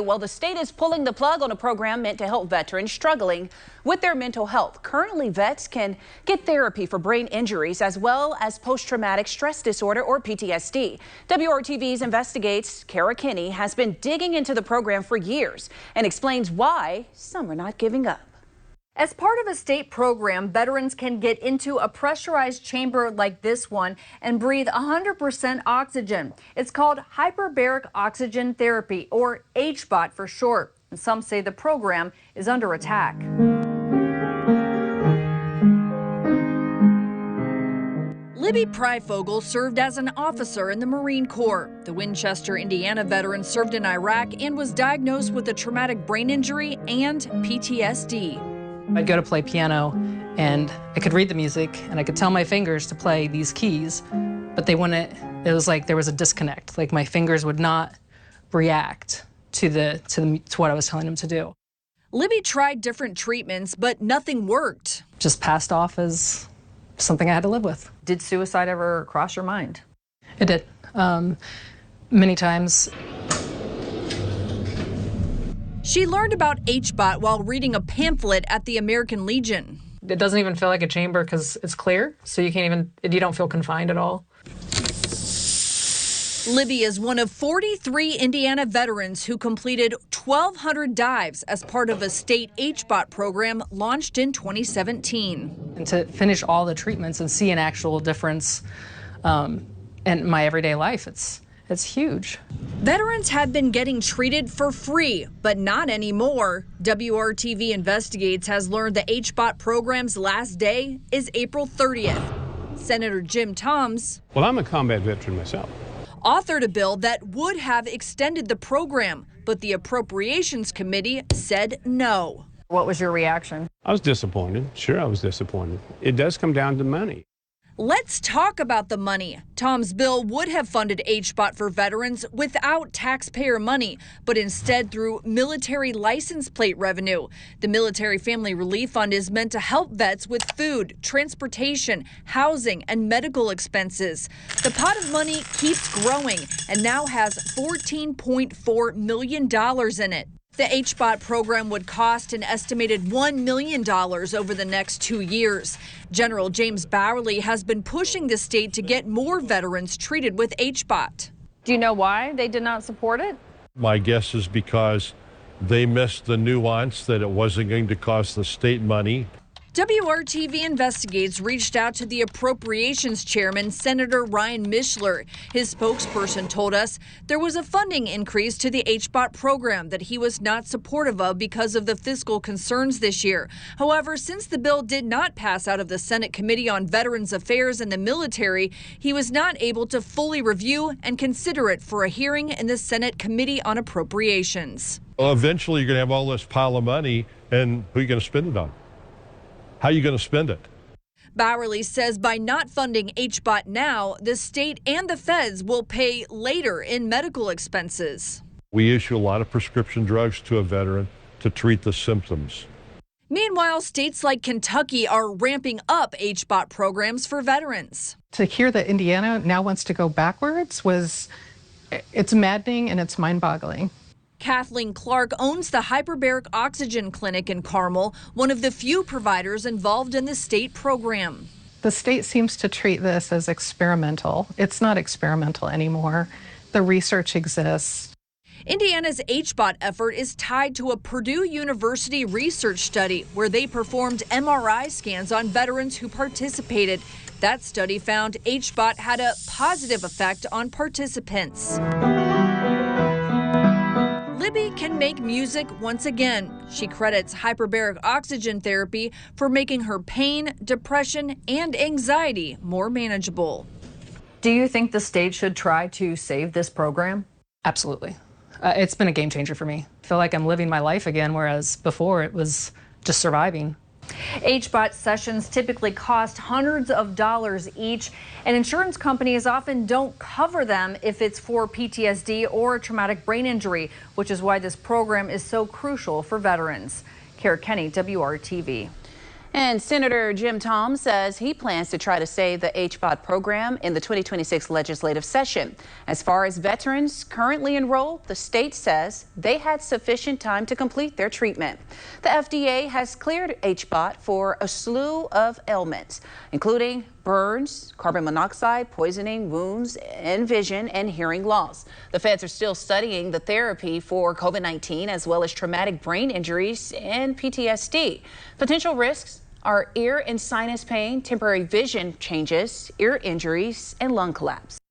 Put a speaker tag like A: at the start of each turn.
A: Well, the state is pulling the plug on a program meant to help veterans struggling with their mental health. Currently, vets can get therapy for brain injuries as well as post-traumatic stress disorder or PTSD. WRTV's Investigates Kara Kinney has been digging into the program for years and explains why some are not giving up.
B: As part of a state program, veterans can get into a pressurized chamber like this one and breathe 100% oxygen. It's called hyperbaric oxygen therapy, or HBOT for short. And some say the program is under attack. Libby Pryfogel served as an officer in the Marine Corps. The Winchester, Indiana veteran served in Iraq and was diagnosed with a traumatic brain injury and PTSD.
C: I'd go to play piano and I could read the music and I could tell my fingers to play these keys, but they wouldn't. It was like there was a disconnect. Like my fingers would not react to what I was telling them to do.
B: Libby tried different treatments, but nothing worked.
C: Just passed off as something I had to live with.
B: Did suicide ever cross your mind?
C: It did. Many times.
B: She learned about HBOT while reading a pamphlet at the American Legion.
C: It doesn't even feel like a chamber because it's clear, so you don't feel confined at all.
B: Libby is one of 43 Indiana veterans who completed 1,200 dives as part of a state HBOT program launched in 2017.
C: And to finish all the treatments and see an actual difference in my everyday life, it's huge.
B: Veterans have been getting treated for free, but not anymore. WRTV Investigates has learned the HBOT program's last day is April 30th. Senator Jim Toms,
D: well, I'm a combat veteran myself,
B: authored a bill that would have extended the program, but the Appropriations Committee said no. What was your reaction?
D: I was disappointed. Sure, I was disappointed. It does come down to money.
B: Let's talk about the money. Tom's bill would have funded HBOT for veterans without taxpayer money, but instead through military license plate revenue. The Military Family Relief Fund is meant to help vets with food, transportation, housing, and medical expenses. The pot of money keeps growing and now has $14.4 million in it. The HBOT program would cost an estimated $1 million over the next 2 years. General James Bowerly has been pushing the state to get more veterans treated with HBOT. Do you know why they did not support it?
E: My guess is because they missed the nuance that it wasn't going to cost the state money.
B: WRTV Investigates reached out to the Appropriations Chairman, Senator Ryan Mishler. His spokesperson told us there was a funding increase to the HBOT program that he was not supportive of because of the fiscal concerns this year. However, since the bill did not pass out of the Senate Committee on Veterans Affairs and the Military, he was not able to fully review and consider it for a hearing in the Senate Committee on Appropriations.
E: Well, eventually you're going to have all this pile of money, and who are you going to spend it on? How are you going to spend it?
B: Bowerly says by not funding HBOT now, the state and the feds will pay later in medical expenses.
E: We issue a lot of prescription drugs to a veteran to treat the symptoms.
B: Meanwhile, states like Kentucky are ramping up HBOT programs for veterans.
F: To hear that Indiana now wants to go backwards it's maddening and it's mind-boggling.
B: Kathleen Clark owns the Hyperbaric Oxygen Clinic in Carmel, one of the few providers involved in the state program.
F: The state seems to treat this as experimental. It's not experimental anymore. The research exists.
B: Indiana's HBOT effort is tied to a Purdue University research study where they performed MRI scans on veterans who participated. That study found HBOT had a positive effect on participants. Libby can make music once again. She credits hyperbaric oxygen therapy for making her pain, depression, and anxiety more manageable. Do you think the state should try to save this program?
C: Absolutely. It's been a game changer for me. I feel like I'm living my life again, whereas before it was just surviving.
B: HBOT sessions typically cost hundreds of dollars each, and insurance companies often don't cover them if it's for PTSD or a traumatic brain injury, which is why this program is so crucial for veterans. Kara Kinney, WRTV.
A: And Senator Jim Tom says he plans to try to save the HBOT program in the 2026 legislative session. As far as veterans currently enrolled, the state says they had sufficient time to complete their treatment. The FDA has cleared HBOT for a slew of ailments, including burns, carbon monoxide, poisoning, wounds, and vision and hearing loss. The feds are still studying the therapy for COVID-19 as well as traumatic brain injuries and PTSD. Potential risks are ear and sinus pain, temporary vision changes, ear injuries, and lung collapse.